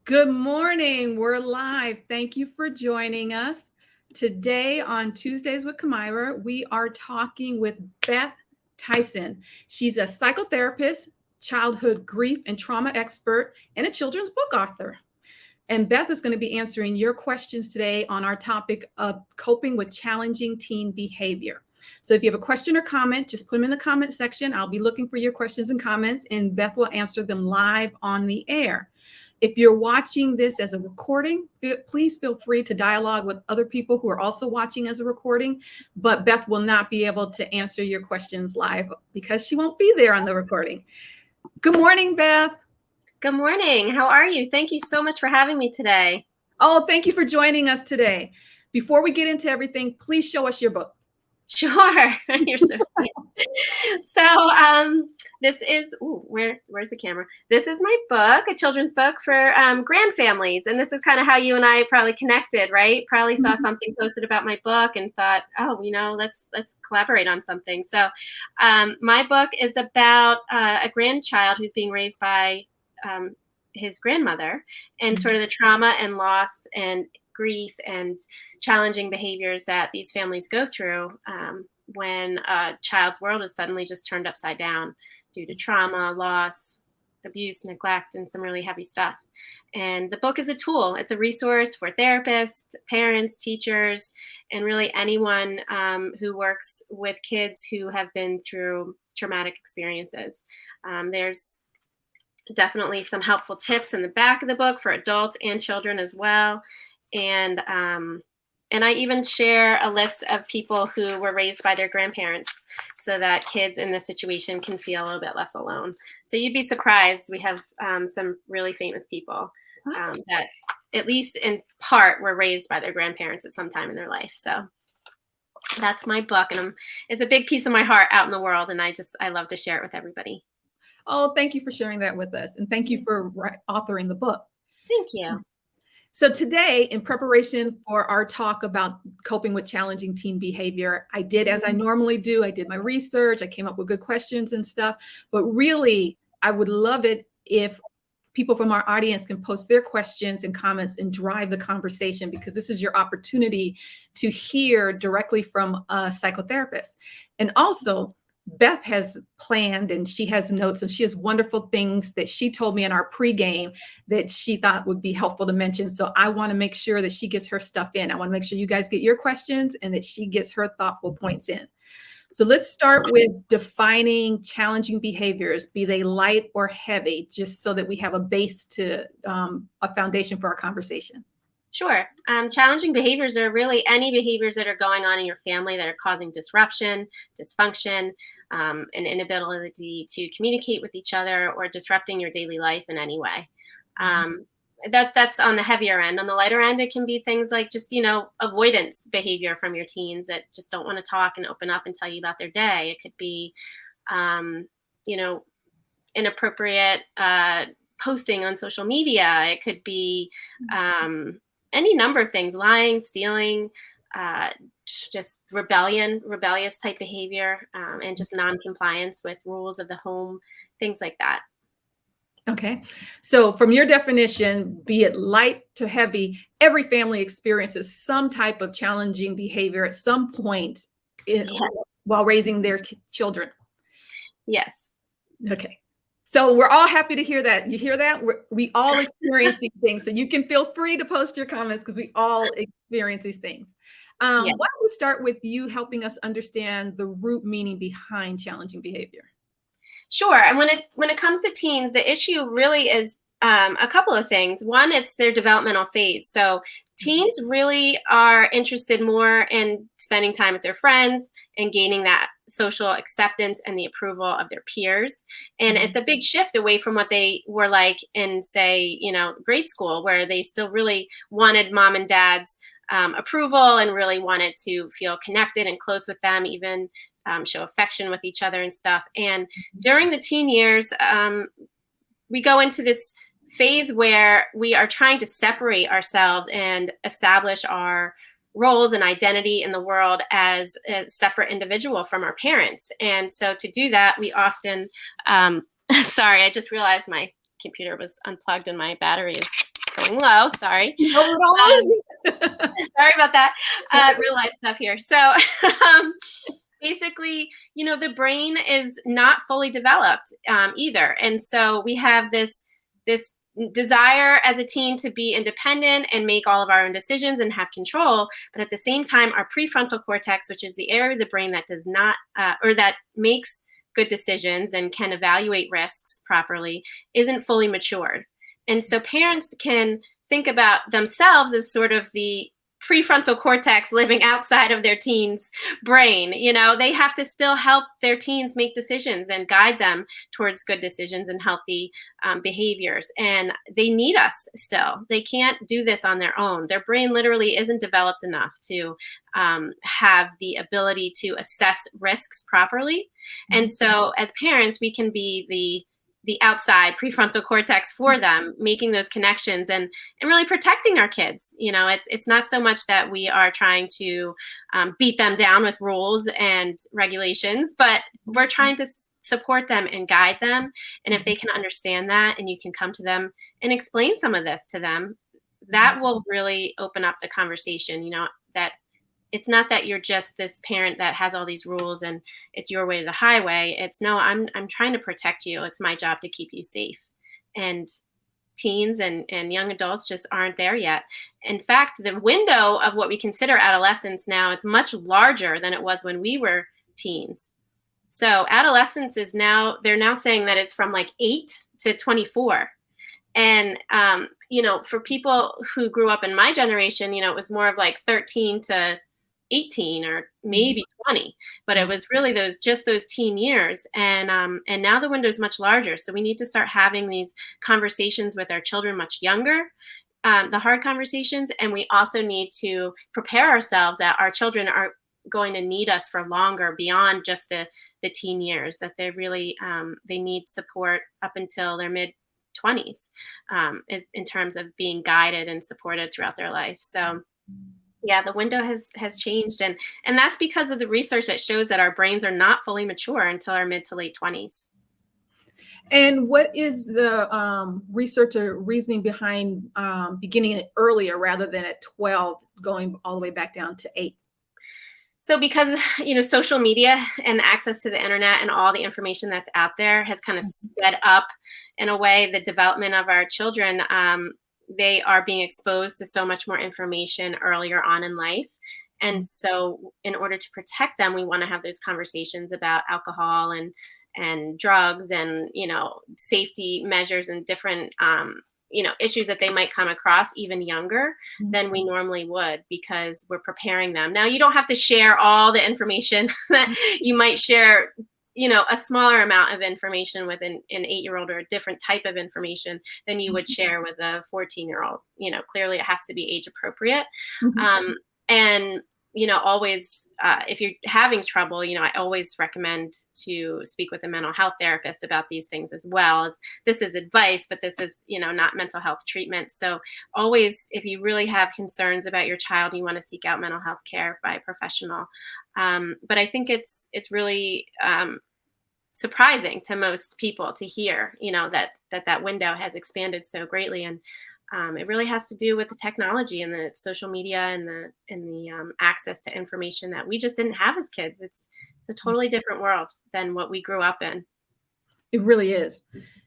Good morning. We're live. Thank you for joining us. Today on Tuesdays with Kamyra, we are talking with Beth Tyson. She's a psychotherapist, childhood grief and trauma expert, and a children's book author. And Beth is going to be answering your questions today on our topic of coping with challenging teen behavior. So if you have a question or comment, just put them in the comment section. I'll be looking for your questions and comments, and Beth will answer them live on the air. If you're watching this as a recording, please feel free to dialogue with other people who are also watching as a recording, but Beth will not be able to answer your questions live because she won't be there on the recording. Good morning, Beth. Good morning. How are you? Thank you so much for having me today. Oh, thank you for joining us today. Before we get into everything, please show us your book. Sure. You're so sweet. So this is, where's the camera? This is my book, a children's book for grand families. And this is kind of how you and I probably connected, right? Probably saw something posted about my book and thought, oh, let's collaborate on something. So my book is about a grandchild who's being raised by his grandmother and sort of the trauma and loss and grief and challenging behaviors that these families go through when a child's world is suddenly just turned upside down due to trauma, loss, abuse, neglect, and some really heavy stuff. And the book is a tool. It's a resource for therapists, parents, teachers, and really anyone who works with kids who have been through traumatic experiences. There's definitely some helpful tips in the back of the book for adults and children as well. And I even share a list of people who were raised by their grandparents so that kids in this situation can feel a little bit less alone. So you'd be surprised. We have some really famous people that at least in part were raised by their grandparents at some time in their life. So that's my book. And it's a big piece of my heart out in the world. And I love to share it with everybody. Oh, thank you for sharing that with us. And thank you for authoring the book. Thank you. So today, in preparation for our talk about coping with challenging teen behavior, I did as I normally do. I did my research. I came up with good questions and stuff. But really, I would love it if people from our audience can post their questions and comments and drive the conversation, because this is your opportunity to hear directly from a psychotherapist. And also, Beth has planned and she has notes and she has wonderful things that she told me in our pregame that she thought would be helpful to mention. So I want to make sure that she gets her stuff in. I want to make sure you guys get your questions and that she gets her thoughtful points in. So let's start with defining challenging behaviors, be they light or heavy, just so that we have a base to a foundation for our conversation. Sure. Challenging behaviors are really any behaviors that are going on in your family that are causing disruption, dysfunction, an inability to communicate with each other, or disrupting your daily life in any way. That's on the heavier end. On the lighter end, it can be things like just, avoidance behavior from your teens that just don't want to talk and open up and tell you about their day. It could be, inappropriate posting on social media. It could be any number of things, lying, stealing, just rebellious type behavior, and just non-compliance with rules of the home, things like that. Okay. So from your definition, be it light to heavy, every family experiences some type of challenging behavior at some point while raising their children. Yes. Okay. So we're all happy to hear that. You hear that? We all experience these things. So you can feel free to post your comments because we all experience these things. Why don't we start with you helping us understand the root meaning behind challenging behavior? Sure. And when it comes to teens, the issue really is a couple of things. One, it's their developmental phase. So teens really are interested more in spending time with their friends and gaining that social acceptance and the approval of their peers. And it's a big shift away from what they were like in, say, grade school, where they still really wanted mom and dad's approval and really wanted to feel connected and close with them, even show affection with each other and stuff. And during the teen years, we go into this phase where we are trying to separate ourselves and establish our roles and identity in the world as a separate individual from our parents. And so to do that, we often, sorry, I just realized my computer was unplugged and my battery is going low. Sorry. No, it all is. Sorry about that. Real life stuff here. So um, basically, the brain is not fully developed either. And so we have this desire as a teen to be independent and make all of our own decisions and have control. But at the same time, our prefrontal cortex, which is the area of the brain that does not, or that makes good decisions and can evaluate risks properly, isn't fully matured. And so parents can think about themselves as sort of the prefrontal cortex living outside of their teens' brain. They have to still help their teens make decisions and guide them towards good decisions and healthy behaviors. And they need us still. They can't do this on their own. Their brain literally isn't developed enough to have the ability to assess risks properly. And so as parents, we can be the outside prefrontal cortex for them, making those connections and really protecting our kids. It's not so much that we are trying to beat them down with rules and regulations, but we're trying to support them and guide them. And if they can understand that and you can come to them and explain some of this to them, that will really open up the conversation, that it's not that you're just this parent that has all these rules and it's your way to the highway. It's no, I'm trying to protect you. It's my job to keep you safe. And teens and young adults just aren't there yet. In fact, the window of what we consider adolescence now, it's much larger than it was when we were teens. So adolescence they're now saying that it's from like 8 to 24. And, for people who grew up in my generation, it was more of like 13 to 18 or maybe 20, but it was really those teen years. And now the window is much larger. So we need to start having these conversations with our children much younger, the hard conversations. And we also need to prepare ourselves that our children are going to need us for longer beyond just the teen years, that they really, they need support up until their mid 20s in terms of being guided and supported throughout their life. So yeah, the window has changed. And that's because of the research that shows that our brains are not fully mature until our mid to late 20s. And what is the research or reasoning behind beginning it earlier rather than at 12, going all the way back down to 8? So because, social media and access to the internet and all the information that's out there has kind of sped up, in a way, the development of our children. They are being exposed to so much more information earlier on in life. And so in order to protect them, we want to have those conversations about alcohol and drugs and, safety measures and different, issues that they might come across even younger than we normally would, because we're preparing them. Now, you don't have to share all the information that you might share, a smaller amount of information with an 8-year-old or a different type of information than you would share with a 14-year-old. Clearly it has to be age appropriate. And, always, if you're having trouble, I always recommend to speak with a mental health therapist about these things as well. This is advice, but this is, not mental health treatment. So always, if you really have concerns about your child, you want to seek out mental health care by a professional. But I think it's really surprising to most people to hear, that window has expanded so greatly. And it really has to do with the technology and the social media and the access to information that we just didn't have as kids. It's a totally different world than what we grew up in. It really is.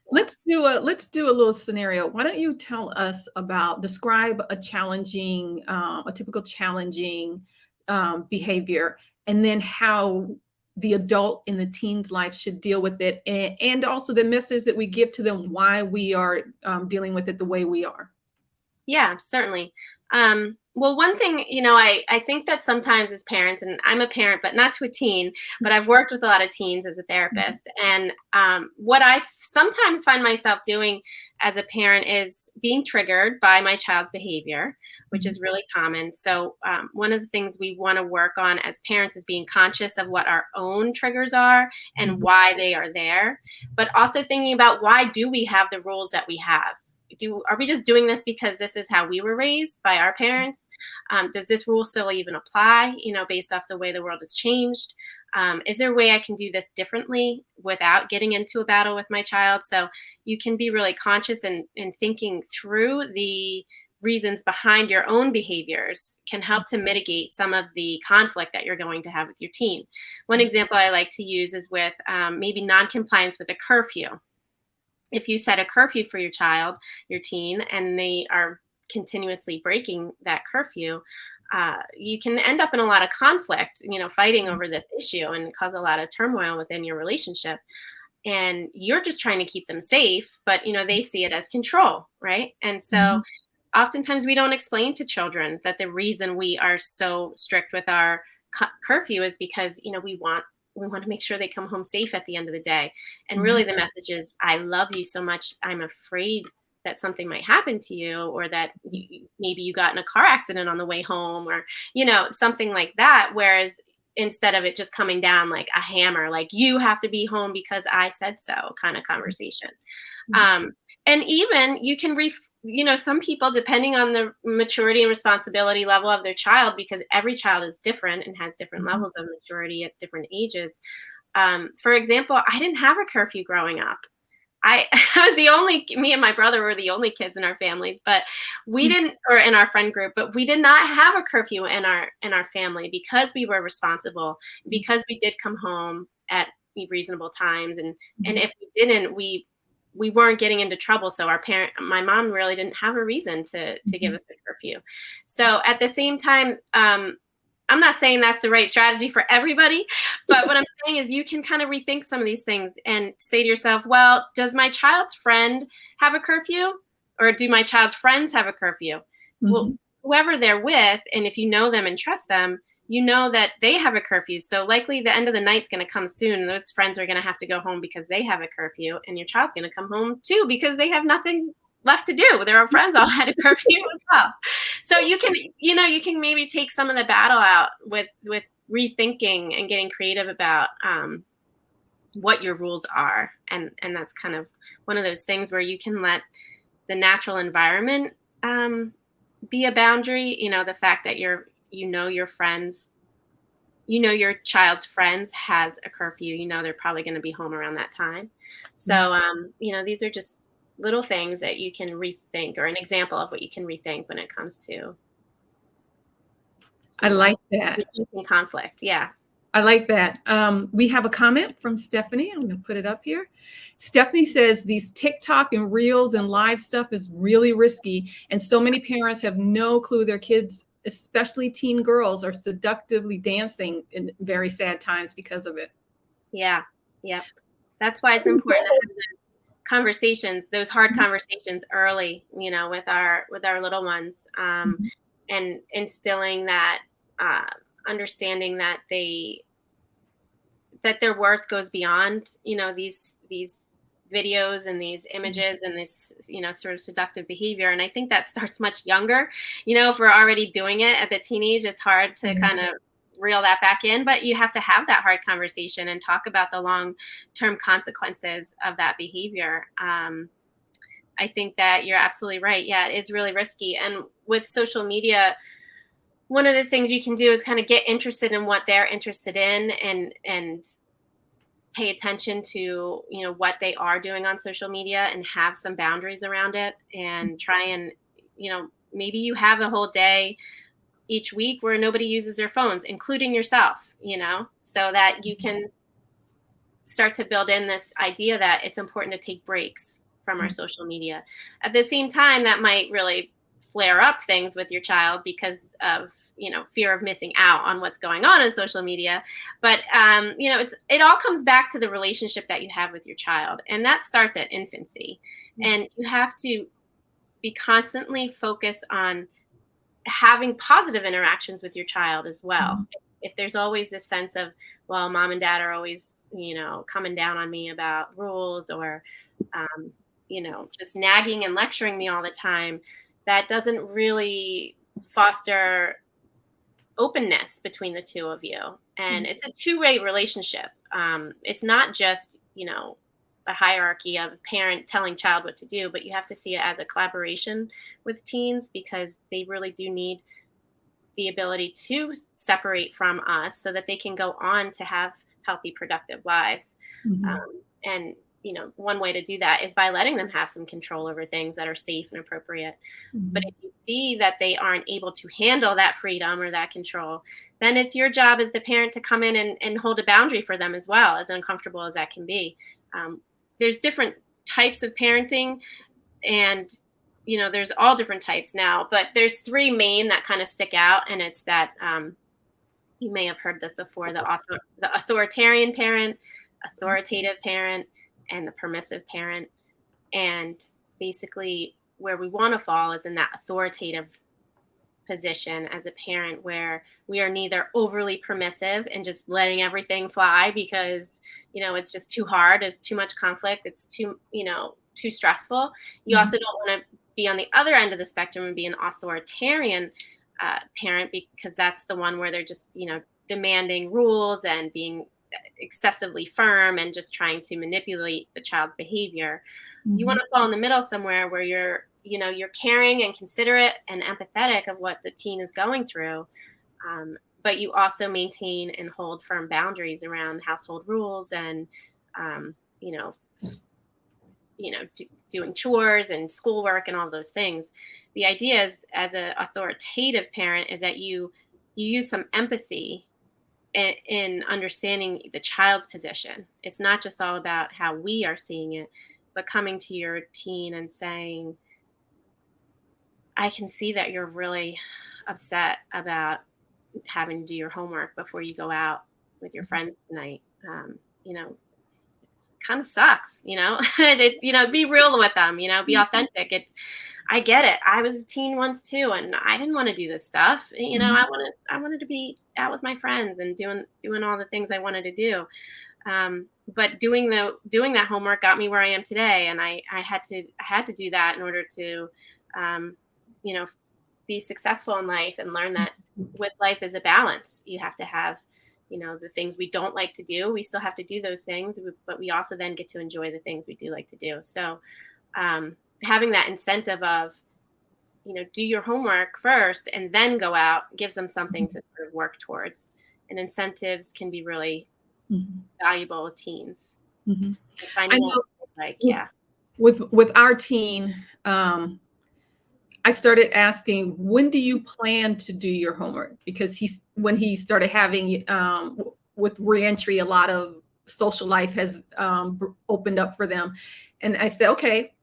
Let's do a little scenario. Why don't you describe a typical challenging behavior, and then how the adult in the teen's life should deal with it, and also the message that we give to them why we are dealing with it the way we are. Yeah, certainly. Well, one thing, I think that sometimes as parents, and I'm a parent, but not to a teen, but I've worked with a lot of teens as a therapist. And what I sometimes find myself doing as a parent is being triggered by my child's behavior, which is really common. So one of the things we want to work on as parents is being conscious of what our own triggers are and why they are there, but also thinking about, why do we have the rules that we have? Are we just doing this because this is how we were raised by our parents? Does this rule still even apply, based off the way the world has changed? Is there a way I can do this differently without getting into a battle with my child? So you can be really conscious and thinking through the reasons behind your own behaviors can help to mitigate some of the conflict that you're going to have with your teen. One example I like to use is with maybe non-compliance with a curfew. If you set a curfew for your child, your teen, and they are continuously breaking that curfew, you can end up in a lot of conflict, fighting over this issue and cause a lot of turmoil within your relationship. And you're just trying to keep them safe, but they see it as control, right? And so oftentimes we don't explain to children that the reason we are so strict with our curfew is because we want to make sure they come home safe at the end of the day. And really the message is, I love you so much, I'm afraid that something might happen to you, or that maybe you got in a car accident on the way home, or something like that. Whereas instead of it just coming down like a hammer, like you have to be home because I said so kind of conversation. And even you can some people, depending on the maturity and responsibility level of their child, because every child is different and has different levels of maturity at different ages. For example, I didn't have a curfew growing up. I was me and my brother were the only kids in our families, but we didn't, or in our friend group, but we did not have a curfew in our family because we were responsible, because we did come home at reasonable times. And if we didn't, we weren't getting into trouble. So my mom really didn't have a reason to give us a curfew. So at the same time, I'm not saying that's the right strategy for everybody, but what I'm saying is you can kind of rethink some of these things and say to yourself, well, does my child's friend have a curfew, or do my child's friends have a curfew? Well, whoever they're with, and if you know them and trust them, you know that they have a curfew. So likely the end of the night's going to come soon, and those friends are going to have to go home because they have a curfew, and your child's going to come home too because they have nothing left to do. Their friends all had a curfew as well. So you can maybe take some of the battle out with rethinking and getting creative about what your rules are. And that's kind of one of those things where you can let the natural environment be a boundary. The fact that your friends, your child's friends has a curfew, they're probably going to be home around that time. So, these are just little things that you can rethink, or an example of what you can rethink when it comes to I like that. Conflict. Yeah. I like that. We have a comment from Stephanie. I'm going to put it up here. Stephanie says these TikTok and Reels and live stuff is really risky, and so many parents have no clue their kids, especially teen girls, are seductively dancing in very sad times because of it. Yeah. Yep. That's why it's important to have those conversations, those hard conversations early, with our little ones, and instilling that understanding that their worth goes beyond, these videos and these images and this, sort of seductive behavior. And I think that starts much younger. If we're already doing it at the teenage, it's hard to kind of reel that back in, but you have to have that hard conversation and talk about the long-term consequences of that behavior. I think that you're absolutely right. Yeah, it's really risky. And with social media, one of the things you can do is kind of get interested in what they're interested in, and pay attention to, what they are doing on social media, and have some boundaries around it, and try and, maybe you have a whole day each week where nobody uses their phones, including yourself, so that you can start to build in this idea that it's important to take breaks from our social media. At the same time, that might really flare up things with your child because of, fear of missing out on what's going on social media. But, it all comes back to the relationship that you have with your child. And that starts at infancy. And you have to be constantly focused on having positive interactions with your child as well. If there's always this sense of, well, mom and dad are always, coming down on me about rules, or, just nagging and lecturing me all the time, that doesn't really foster openness between the two of you. And it's a two-way relationship. It's not just, a hierarchy of a parent telling child what to do, but you have to see it as a collaboration with teens, because they really do need the ability to separate from us so that they can go on to have healthy, productive lives. And, one way to do that is by letting them have some control over things that are safe and appropriate. But if you see that they aren't able to handle that freedom or that control, then it's your job as the parent to come in and hold a boundary for them as well, as uncomfortable as that can be. There's different types of parenting, and there's all different types now, but there's three main that kind of stick out, and it's that you may have heard this before: the authoritarian parent, authoritative parent, and the permissive parent. And basically, where we want to fall is in that authoritative position as a parent, where we are neither overly permissive and just letting everything fly because it's just too hard, it's too much conflict, it's too stressful. You also don't want to be on the other end of the spectrum and be an authoritarian parent, because that's the one where they're just demanding rules and being excessively firm and just trying to manipulate the child's behavior. You want to fall in the middle somewhere where you're caring and considerate and empathetic of what the teen is going through, but you also maintain and hold firm boundaries around household rules and doing chores and schoolwork and all those things. The idea is, as an authoritative parent, is that you use some empathy in understanding the child's position. It's not just all about how we are seeing it, but coming to your teen and saying, I can see that you're really upset about having to do your homework before you go out with your friends tonight. Kind of sucks, be real with them, be authentic. I get it. I was a teen once too, and I didn't want to do this stuff. I wanted to be out with my friends and doing all the things I wanted to do. But doing that homework got me where I am today. And I had to do that in order to, be successful in life and learn that with life is a balance. You have to have, the things we don't like to do, we still have to do those things, but we also then get to enjoy the things we do like to do. So, having that incentive of, do your homework first and then go out gives them something to sort of work towards. And incentives can be really valuable with teens. I know with our teen, I started asking, when do you plan to do your homework? Because when he started having, with reentry, a lot of social life has opened up for them. And I said, okay,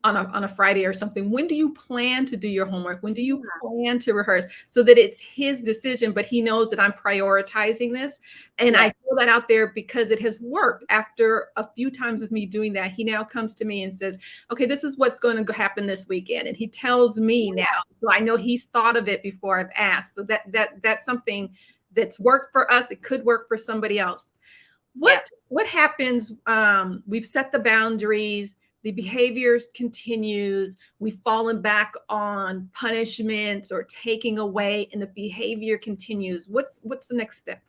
on a Friday or something, when do you plan to do your homework? When do you plan to rehearse? So that it's his decision, but he knows that I'm prioritizing this. And I throw that out there because it has worked. After a few times of me doing that, he now comes to me and says, okay, this is what's going to happen this weekend. And he tells me now, so I know he's thought of it before I've asked. So that's something that's worked for us. It could work for somebody else. What happens? We've set the boundaries. The behavior continues. We've fallen back on punishments or taking away, and the behavior continues. What's the next step?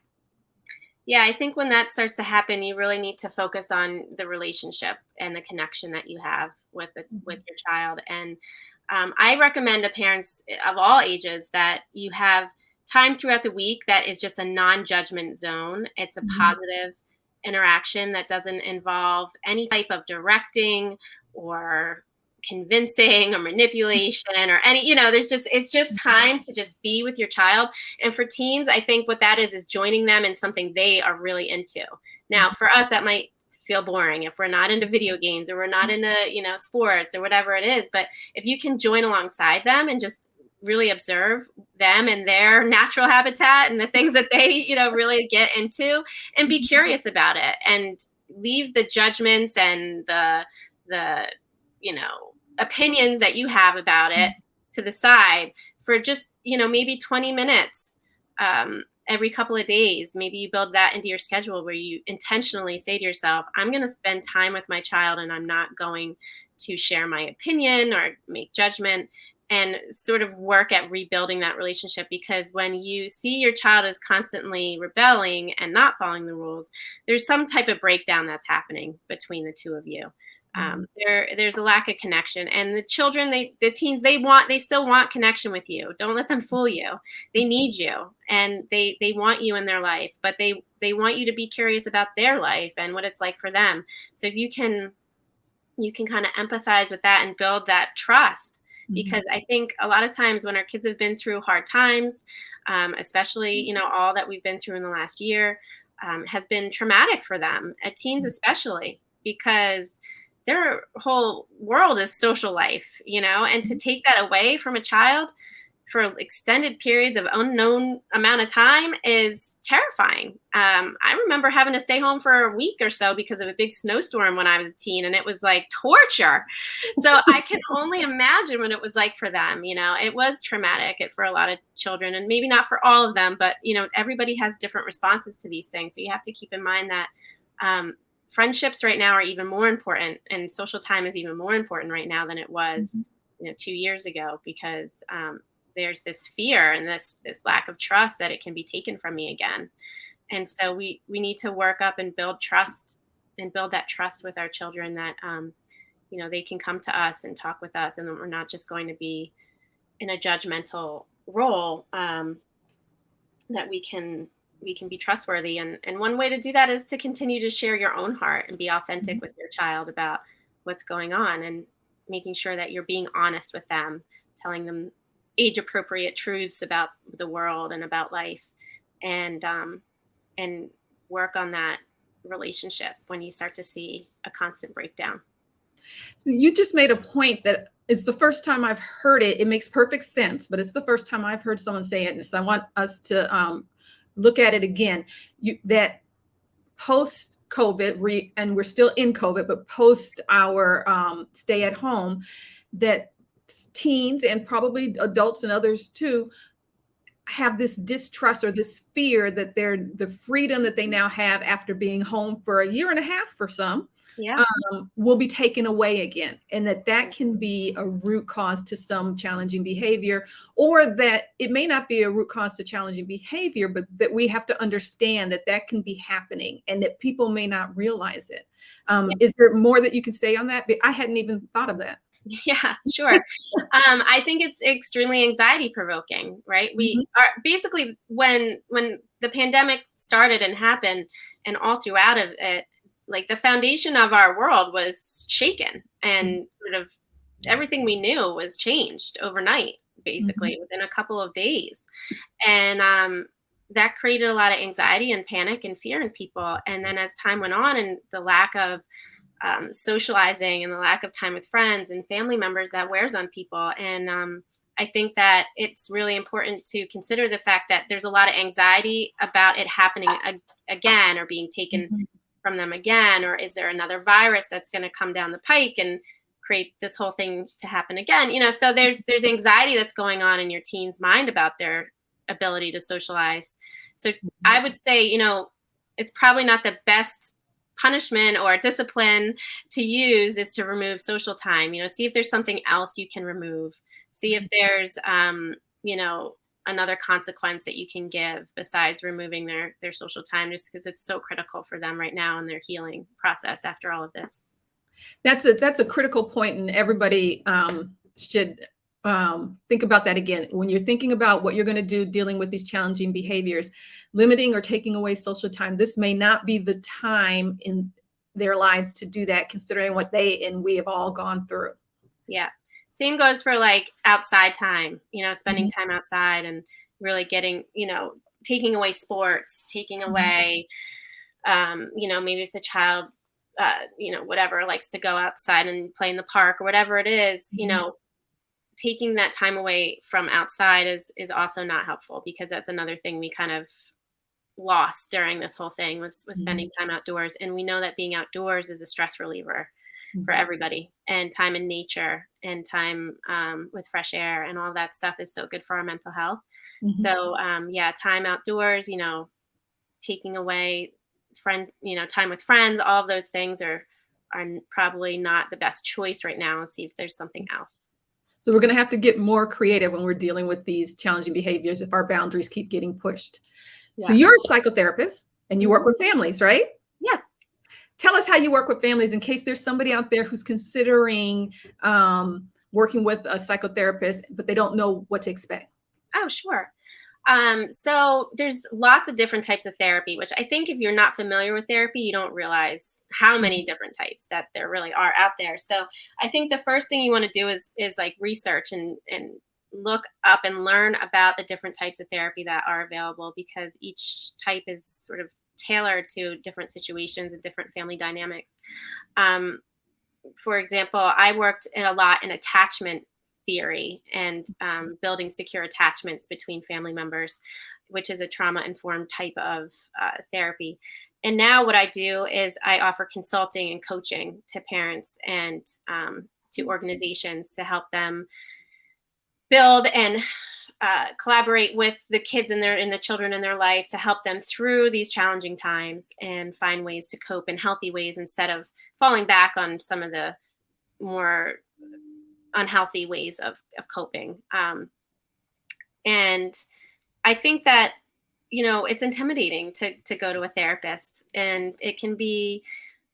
Yeah, I think when that starts to happen, you really need to focus on the relationship and the connection that you have with your child. And I recommend to parents of all ages that you have time throughout the week that is just a non-judgment zone. It's a positive interaction that doesn't involve any type of directing or convincing or manipulation or any, it's just time to just be with your child. And for teens, I think what that is joining them in something they are really into. Now, for us, that might feel boring if we're not into video games or we're not into, sports or whatever it is. But if you can join alongside them and just really observe them and their natural habitat and the things that they, really get into, and be curious about it, and leave the judgments and the opinions that you have about it to the side for just, maybe 20 minutes every couple of days. Maybe you build that into your schedule where you intentionally say to yourself, I'm going to spend time with my child and I'm not going to share my opinion or make judgment, and sort of work at rebuilding that relationship. Because when you see your child is constantly rebelling and not following the rules, there's some type of breakdown that's happening between the two of you. There's a lack of connection, and the children, the teens, they still want connection with you. Don't let them fool you. They need you, and they want you in their life, but they want you to be curious about their life and what it's like for them. So if you can kind of empathize with that and build that trust, because I think a lot of times when our kids have been through hard times, especially, all that we've been through in the last year, has been traumatic for them, teens especially, because their whole world is social life, and to take that away from a child for extended periods of unknown amount of time is terrifying. I remember having to stay home for a week or so because of a big snowstorm when I was a teen, and it was like torture. So I can only imagine what it was like for them. It was traumatic for a lot of children, and maybe not for all of them, but everybody has different responses to these things. So you have to keep in mind that friendships right now are even more important, and social time is even more important right now than it was 2 years ago, because there's this fear and this lack of trust that it can be taken from me again. And so we need to work up and build trust, and build that trust with our children, that they can come to us and talk with us, and that we're not just going to be in a judgmental role, that we can be trustworthy. And one way to do that is to continue to share your own heart and be authentic with your child about what's going on, and making sure that you're being honest with them, telling them age appropriate truths about the world and about life, and work on that relationship when you start to see a constant breakdown. So you just made a point that it's the first time I've heard it. It makes perfect sense, but it's the first time I've heard someone say it. And so I want us to look at it again. That post COVID, and we're still in COVID, but post our stay at home, that teens and probably adults and others too have this distrust or this fear that the freedom that they now have after being home for a year and a half for some will be taken away again, and that can be a root cause to some challenging behavior, or that it may not be a root cause to challenging behavior, but that we have to understand that can be happening and that people may not realize it. Is there more that you can say on that? I hadn't even thought of that. Yeah, sure. I think it's extremely anxiety provoking, right? We are basically, when the pandemic started and happened, and all throughout of it, like, the foundation of our world was shaken, and sort of everything we knew was changed overnight, basically within a couple of days. And that created a lot of anxiety and panic and fear in people. And then as time went on, and the lack of socializing and the lack of time with friends and family members, that wears on people. And I think that it's really important to consider the fact that there's a lot of anxiety about it happening again, or being taken from them again, or is there another virus that's going to come down the pike and create this whole thing to happen again? So there's anxiety that's going on in your teen's mind about their ability to socialize. So I would say, it's probably not the best punishment or discipline to use is to remove social time. See if there's something else you can remove. See if there's another consequence that you can give besides removing their social time, just because it's so critical for them right now in their healing process after all of this. That's a critical point, and everybody should think about that again. When you're thinking about what you're going to do dealing with these challenging behaviors, limiting or taking away social time, this may not be the time in their lives to do that, considering what they and we have all gone through. Yeah. Same goes for like outside time, spending time outside, and really getting, taking away sports, taking away, maybe if the child, whatever, likes to go outside and play in the park or whatever it is, taking that time away from outside is also not helpful, because that's another thing we kind of lost during this whole thing was spending time outdoors. And we know that being outdoors is a stress reliever for everybody, and time in nature and time with fresh air and all that stuff is so good for our mental health. So time outdoors, taking away time with friends, all of those things are probably not the best choice right now. Let's see if there's something else. So we're going to have to get more creative when we're dealing with these challenging behaviors if our boundaries keep getting pushed. Yeah. So you're a psychotherapist and you work with families, right? Yes. tell us how you work with families in case there's somebody out there who's considering working with a psychotherapist, but they don't know what to expect. Oh, sure. So there's lots of different types of therapy, which I think if you're not familiar with therapy, you don't realize how many different types that there really are out there. So I think the first thing you want to do is like research and look up and learn about the different types of therapy that are available, because each type is sort of tailored to different situations and different family dynamics. Um, for example, I worked a lot in attachment theory and building secure attachments between family members, which is a trauma-informed type of therapy. And now what I do is I offer consulting and coaching to parents and to organizations to help them build and collaborate with the kids and the children in their life to help them through these challenging times and find ways to cope in healthy ways instead of falling back on some of the more unhealthy ways of coping. And I think that, it's intimidating to go to a therapist, and it can be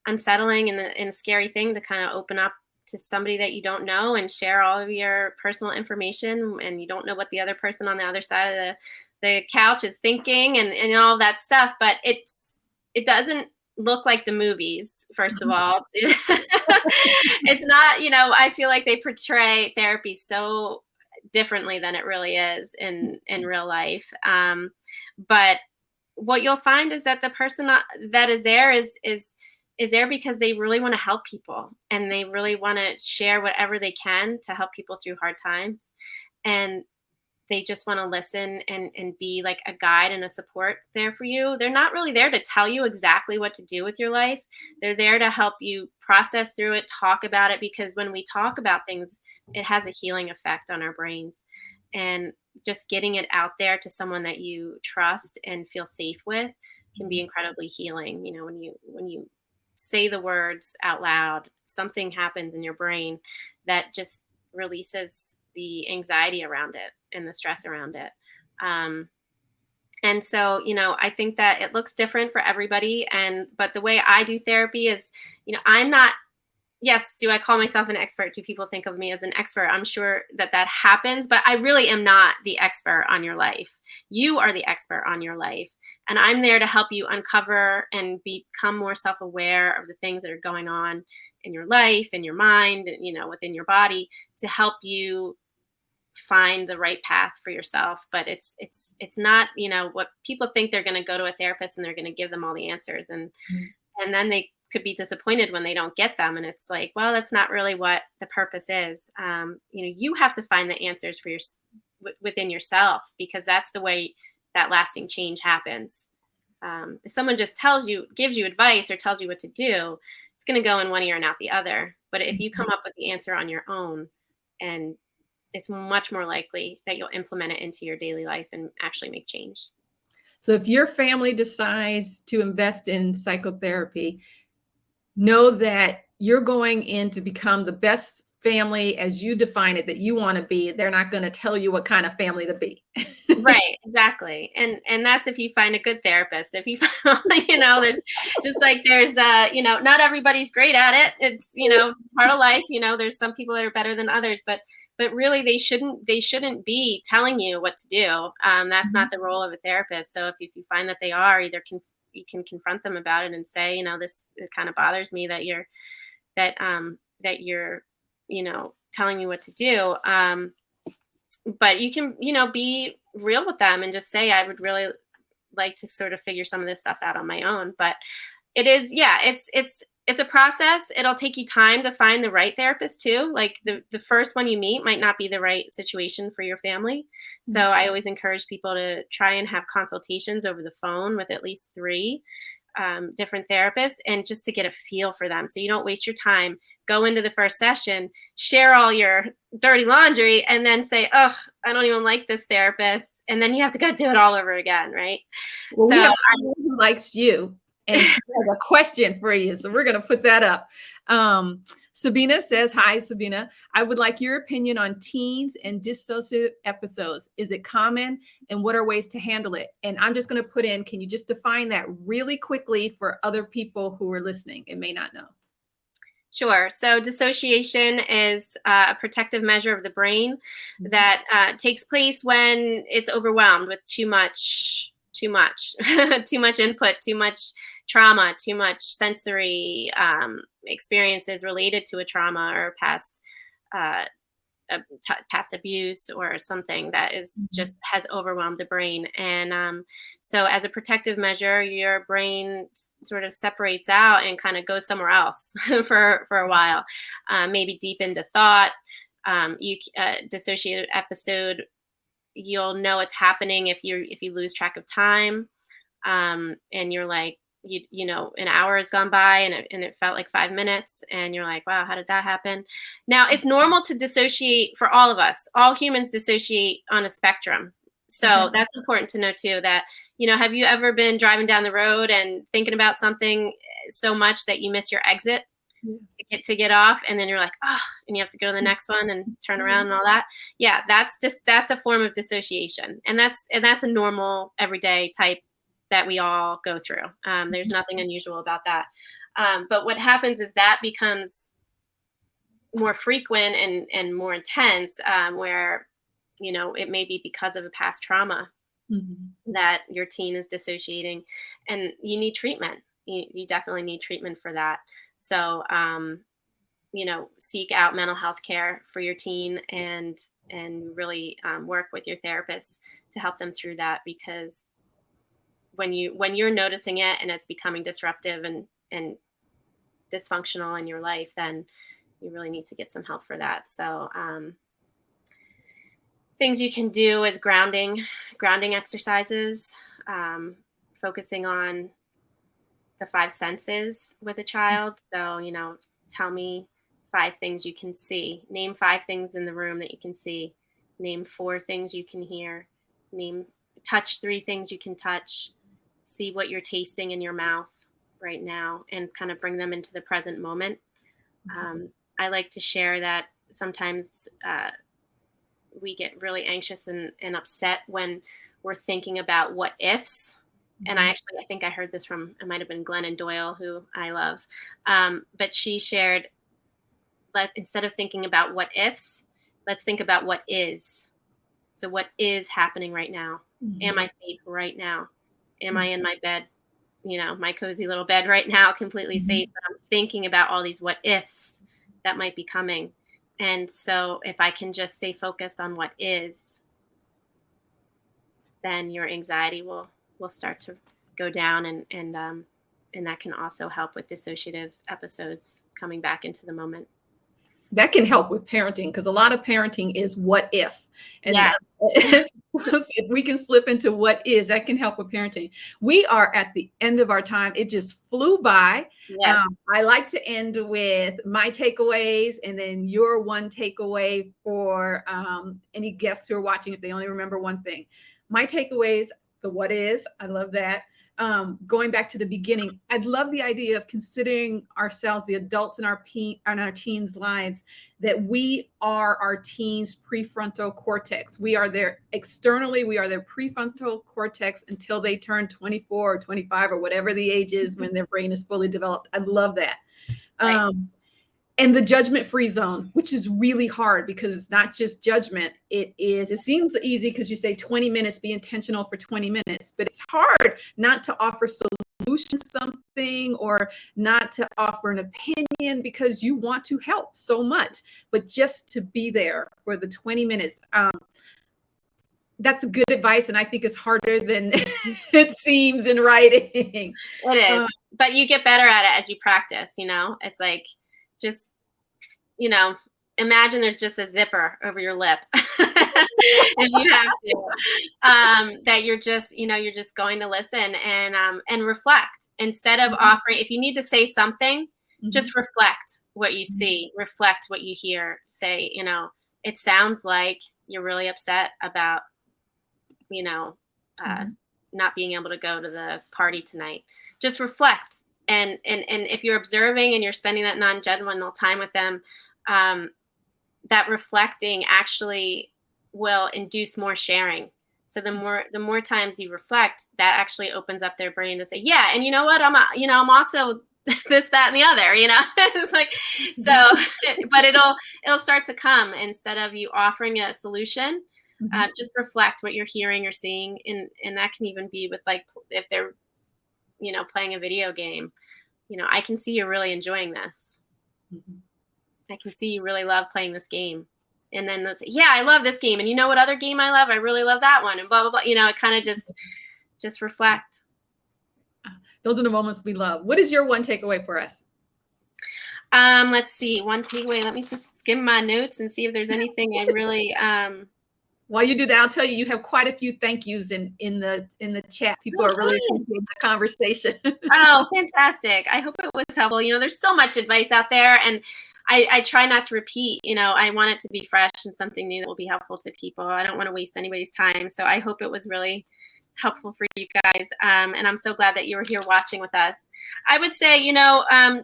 unsettling and a scary thing to kind of open up to somebody that you don't know and share all of your personal information, and you don't know what the other person on the other side of the couch is thinking and all that stuff. But it doesn't look like the movies, first of all. It's not, I feel like they portray therapy so differently than it really is in real life. But what you'll find is that the person that is there is there because they really want to help people, and they really want to share whatever they can to help people through hard times. And they just want to listen and be like a guide and a support there for you. They're not really there to tell you exactly what to do with your life. They're there to help you process through it, talk about it, because when we talk about things, it has a healing effect on our brains. And just getting it out there to someone that you trust and feel safe with can be incredibly healing. When you say the words out loud, something happens in your brain that just releases the anxiety around it and the stress around it. And so, I think that it looks different for everybody. But the way I do therapy is, I'm not, yes, do I call myself an expert? Do people think of me as an expert? I'm sure that happens, but I really am not the expert on your life. You are the expert on your life. And I'm there to help you uncover and become more self-aware of the things that are going on in your life, in your mind, within your body, to help you find the right path for yourself. But it's not, what people think. They're going to go to a therapist and they're going to give them all the answers. And then they could be disappointed when they don't get them. And it's like, well, that's not really what the purpose is. You have to find the answers for within yourself, because that's the way that lasting change happens. If someone just gives you advice or tells you what to do, it's going to go in one ear and out the other. But if you come up with the answer on your own, and it's much more likely that you'll implement it into your daily life and actually make change. So if your family decides to invest in psychotherapy, know that you're going in to become the best family as you define it, that you want to be. They're not going to tell you what kind of family to be. Right, exactly. And that's if you find a good therapist. If you find, there's just like, not everybody's great at it. It's, part of life, there's some people that are better than others, but really they shouldn't be telling you what to do. That's not the role of a therapist. So if you find that they are, you can confront them about it and say, this, it kind of bothers me that you're telling me what to do. But you can, be real with them and just say, I would really like to sort of figure some of this stuff out on my own. But it is, it's a process. It'll take you time to find the right therapist too. Like the first one you meet might not be the right situation for your family. So I always encourage people to try and have consultations over the phone with at least 3 different therapists, and just to get a feel for them. So you don't waste your time. Go into the first session, share all your dirty laundry, and then say, oh, I don't even like this therapist. And then you have to go do it all over again, right? Well, we have someone who likes you and she has a question for you. So we're going to put that up. Sabina says, hi, Sabina. I would like your opinion on teens and dissociative episodes. Is it common and what are ways to handle it? And I'm just going to put in, can you just define that really quickly for other people who are listening and may not know? Sure. So dissociation is a protective measure of the brain that takes place when it's overwhelmed with too much, too much input, too much trauma, too much sensory experiences related to a trauma or uh, past abuse or something that is just has overwhelmed the brain. And so as a protective measure, your brain sort of separates out and kind of goes somewhere else for a while, maybe deep into thought. Dissociative episode, you'll know it's happening if you lose track of time, and you're like, you know, an hour has gone by and it felt like 5 minutes, and you're like, wow, how did that happen? Now, it's normal to dissociate for all of us. All humans dissociate on a spectrum. So that's important to know too, that, you know, have you ever been driving down the road and thinking about something so much that you miss your exit to get off, and then you're like, oh, and you have to go to the next one and turn around and all that? Yeah, that's a form of dissociation, and that's a normal everyday type that we all go through. There's nothing unusual about that. But what happens is that becomes more frequent and more intense, where, you know, it may be because of a past trauma that your teen is dissociating, and you need treatment. You definitely need treatment for that. So, you know, seek out mental health care for your teen, and really work with your therapist to help them through that, because when you're noticing it and it's becoming disruptive and dysfunctional in your life, then you really need to get some help for that. So things you can do is grounding exercises, focusing on the five senses with a child. So, you know, tell me 5 things you can see. Name 5 things in the room that you can see. Name 4 things you can hear. Touch 3 things you can touch. See what you're tasting in your mouth right now, and kind of bring them into the present moment. I like to share that sometimes we get really anxious and upset when we're thinking about what ifs. And I think I heard this from, it might have been Glennon Doyle, who I love. But she shared, instead of thinking about what ifs, let's think about what is. So what is happening right now? Am I safe right now? Am I in my bed, you know, my cozy little bed right now, completely safe? But I'm thinking about all these what ifs that might be coming. And so if I can just stay focused on what is, then your anxiety will start to go down, and that can also help with dissociative episodes coming back into the moment. That can help with parenting, because a lot of parenting is what if. And if we can slip into what is, that can help with parenting. We are at the end of our time. It just flew by. Yes. I like to end with my takeaways, and then your one takeaway for any guests who are watching, if they only remember one thing. My takeaways, the what is, I love that. Going back to the beginning, I'd love the idea of considering ourselves, the adults in our teens' lives, that we are our teens' prefrontal cortex. We are their externally, we are their prefrontal cortex until they turn 24 or 25 or whatever the age is when their brain is fully developed. I love that. Right. And the judgment-free zone, which is really hard, because it's not just judgment. It seems easy because you say 20 minutes, be intentional for 20 minutes, but it's hard not to offer solutions to something, or not to offer an opinion, because you want to help so much, but just to be there for the 20 minutes. That's a good advice, and I think it's harder than it seems in writing. It is, but you get better at it as you practice, you know? It's like, just, you know, imagine there's just a zipper over your lip if you have to, that you're just, you know, you're just going to listen and reflect instead of offering. If you need to say something, just reflect what you see, reflect what you hear. Say, you know, it sounds like you're really upset about, you know, not being able to go to the party tonight. Just reflect And if you're observing and you're spending that non-judgmental time with them, that reflecting actually will induce more sharing. So the more times you reflect, that actually opens up their brain to say, yeah, and you know what, I'm also this, that, and the other, it's like, so, but it'll start to come instead of you offering a solution. Just reflect what you're hearing or seeing. And that can even be with, like, if they're, playing a video game, I can see you're really enjoying this. I can see you really love playing this game. And then they'll say, yeah, I love this game. And you know what other game I love? I really love that one. And blah, blah, blah. It kind of just reflect. Those are the moments we love. What is your one takeaway for us? Let's see. One takeaway. Let me just skim my notes and see if there's anything I really, while you do that, I'll tell you, you have quite a few thank yous in the chat. People are really appreciating the conversation. Oh, fantastic. I hope it was helpful. There's so much advice out there, and I try not to repeat. I want it to be fresh and something new that will be helpful to people. I don't want to waste anybody's time. So I hope it was really helpful for you guys. And I'm so glad that you were here watching with us. I would say,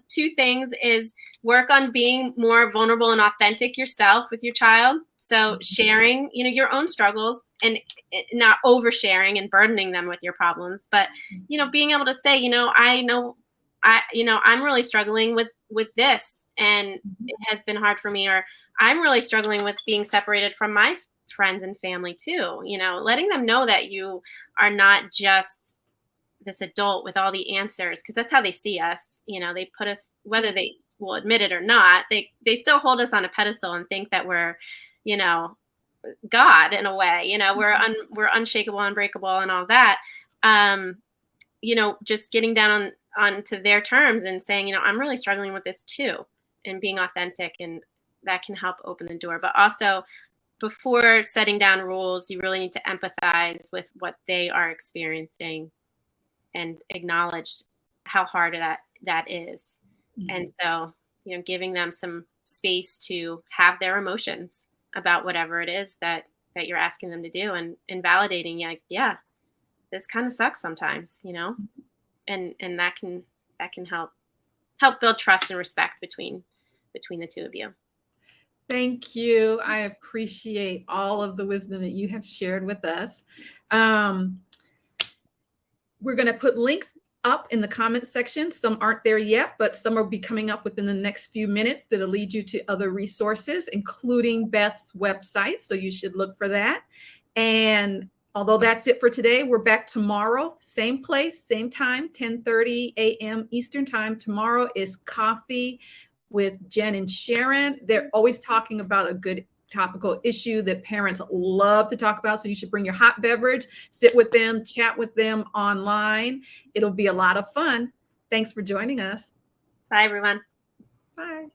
two things is work on being more vulnerable and authentic yourself with your child. So sharing, your own struggles and not oversharing and burdening them with your problems, but, being able to say, I'm really struggling with this, and it has been hard for me, or I'm really struggling with being separated from my friends and family too. Letting them know that you are not just this adult with all the answers, because that's how they see us. They put us, whether they will admit it or not, they still hold us on a pedestal and think that we're, God in a way. We're unshakable, unbreakable, and all that. Just getting down onto their terms and saying, I'm really struggling with this too, and being authentic, and that can help open the door. But also, before setting down rules, you really need to empathize with what they are experiencing and acknowledge how hard that is. And so, giving them some space to have their emotions about whatever it is that you're asking them to do, and validating, yeah, this kind of sucks sometimes, and that can help build trust and respect between the two of you. Thank you. I appreciate all of the wisdom that you have shared with us. We're going to put links up in the comment section. Some aren't there yet, but some will be coming up within the next few minutes that'll lead you to other resources, including Beth's website. So you should look for that. And although that's it for today, we're back tomorrow, same place, same time, 10:30 a.m. Eastern time. Tomorrow is Coffee with Jen and Sharon. They're always talking about a good topical issue that parents love to talk about. So you should bring your hot beverage, sit with them, chat with them online. It'll be a lot of fun. Thanks for joining us. Bye, everyone. Bye.